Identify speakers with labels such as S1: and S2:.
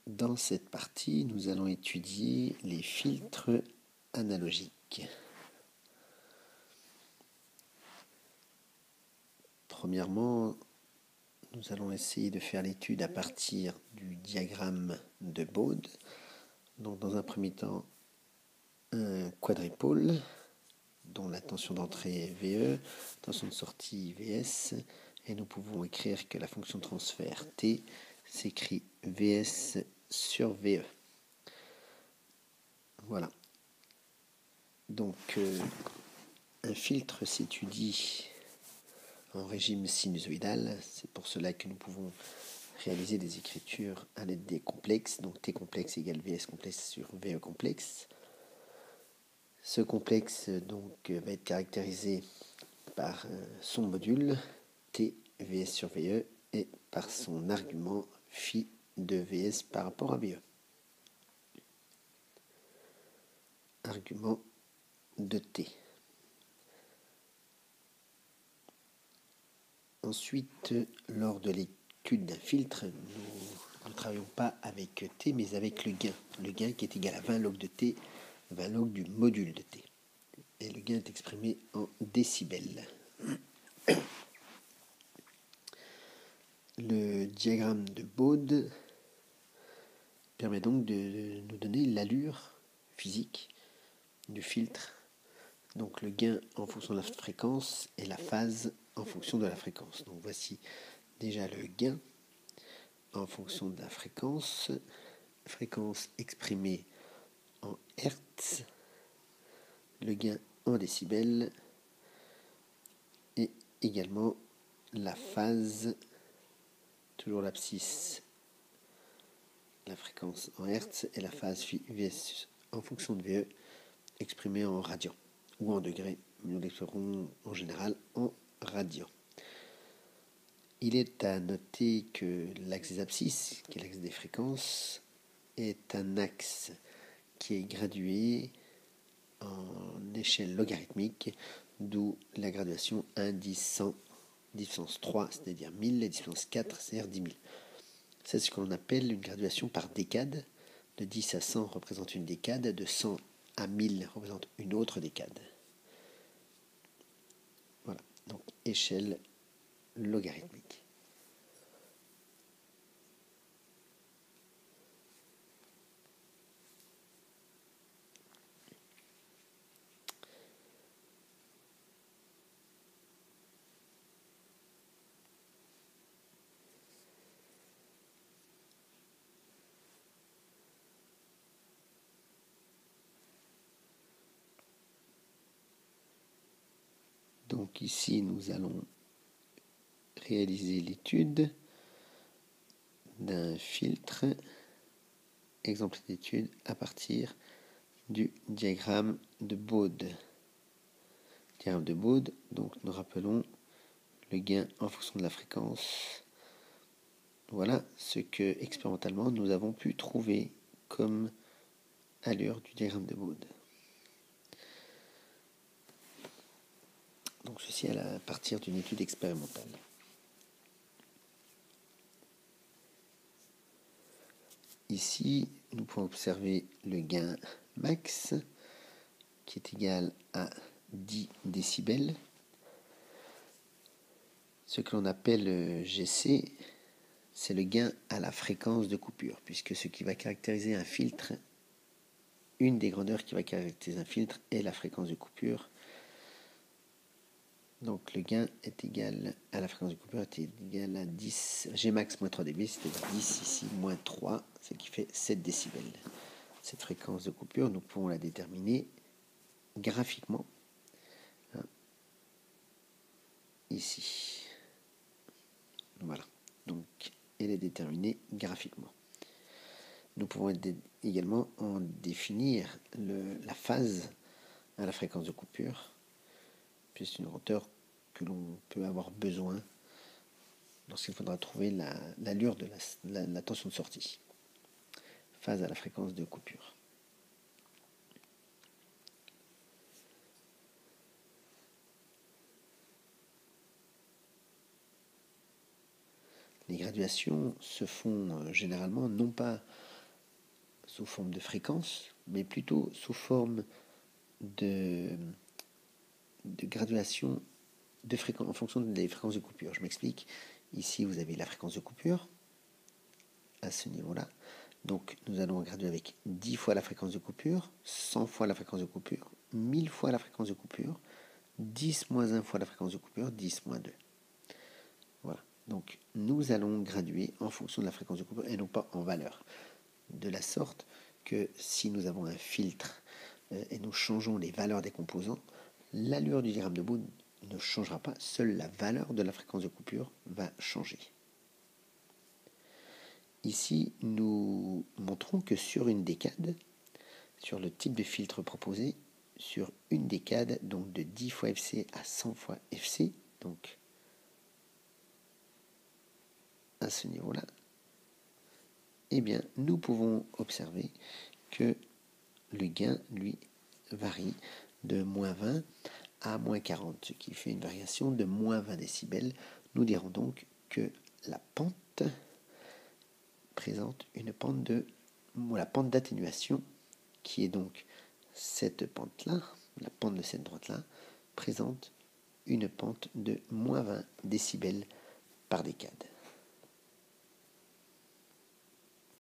S1: Dans cette partie, nous allons étudier les filtres analogiques. Premièrement, nous allons essayer de faire l'étude à partir du diagramme de Bode. Donc, dans un premier temps, un quadripôle dont la tension d'entrée est VE, tension de sortie VS, et nous pouvons écrire que la fonction de transfert T s'écrit VS sur VE. Voilà. Donc, un filtre s'étudie en régime sinusoïdal. C'est pour cela que nous pouvons réaliser des écritures à l'aide des complexes. Donc, T complexe égale VS complexe sur VE complexe. Ce complexe donc va être caractérisé par son module T VS sur VE et par son argument phi de VS par rapport à VE. Argument de T. Ensuite, lors de l'étude d'un filtre, nous ne travaillons pas avec T, mais avec le gain. Le gain qui est égal à 20 log de T, 20 log du module de T. Et le gain est exprimé en décibels. Le diagramme de Bode permet donc de nous donner l'allure physique du filtre. Donc le gain en fonction de la fréquence et la phase en fonction de la fréquence. Donc voici déjà le gain en fonction de la fréquence exprimée en Hertz, le gain en décibels et également la phase, toujours l'abscisse, la fréquence en Hertz et la phase VS en fonction de VE exprimée en radians ou en degrés. Nous l'exprimons en général en radians. Il est à noter que l'axe des abscisses, qui est l'axe des fréquences, est un axe qui est gradué en échelle logarithmique, d'où la graduation 1, 10, 100, distance 3, c'est-à-dire 1000, et distance 4, c'est-à-dire 10 000. C'est ce que l'on appelle une graduation par décade. De 10 à 100 représente une décade, de 100 à 1000 représente une autre décade. Voilà, donc échelle logarithmique. Donc ici, nous allons réaliser l'étude d'un filtre, exemple d'étude à partir du diagramme de Bode. Diagramme de Bode, donc nous rappelons le gain en fonction de la fréquence. Voilà ce que expérimentalement nous avons pu trouver comme allure du diagramme de Bode. Donc ceci à partir d'une étude expérimentale. Ici, nous pouvons observer le gain max qui est égal à 10 décibels. Ce que l'on appelle GC, c'est le gain à la fréquence de coupure, puisque ce qui va caractériser un filtre, une des grandeurs qui va caractériser un filtre est la fréquence de coupure. Donc le gain est égal à la fréquence de coupure est égal à 10 Gmax moins 3 dB, c'est-à-dire 10 ici moins 3, ce qui fait 7 décibels. Cette fréquence de coupure, nous pouvons la déterminer graphiquement. Ici. Voilà. Donc elle est déterminée graphiquement. Nous pouvons également en définir la phase à la fréquence de coupure, puis c'est une hauteur que l'on peut avoir besoin lorsqu'il faudra trouver l'allure de la tension de sortie. Phase à la fréquence de coupure. Les graduations se font généralement non pas sous forme de fréquence, mais plutôt sous forme de graduation de fréquence en fonction des fréquences de coupure. Je m'explique. Ici, vous avez la fréquence de coupure à ce niveau-là. Donc, nous allons graduer avec 10 fois la fréquence de coupure, 100 fois la fréquence de coupure, 1000 fois la fréquence de coupure, 10 moins 1 fois la fréquence de coupure, 10 moins 2. Voilà. Donc, nous allons graduer en fonction de la fréquence de coupure et non pas en valeur. De la sorte que si nous avons un filtre et nous changeons les valeurs des composants, l'allure du diagramme de Boole ne changera pas, seule la valeur de la fréquence de coupure va changer. Ici, nous montrons que sur une décade, sur le type de filtre proposé, sur une décade, donc de 10 fois FC à 100 fois FC, donc à ce niveau-là, eh bien, nous pouvons observer que le gain, lui, varie de moins 20 à moins 40, ce qui fait une variation de moins 20 décibels. Nous dirons donc que la pente présente une pente la pente d'atténuation, qui est donc cette pente-là, la pente de cette droite-là, présente une pente de moins 20 décibels par décade.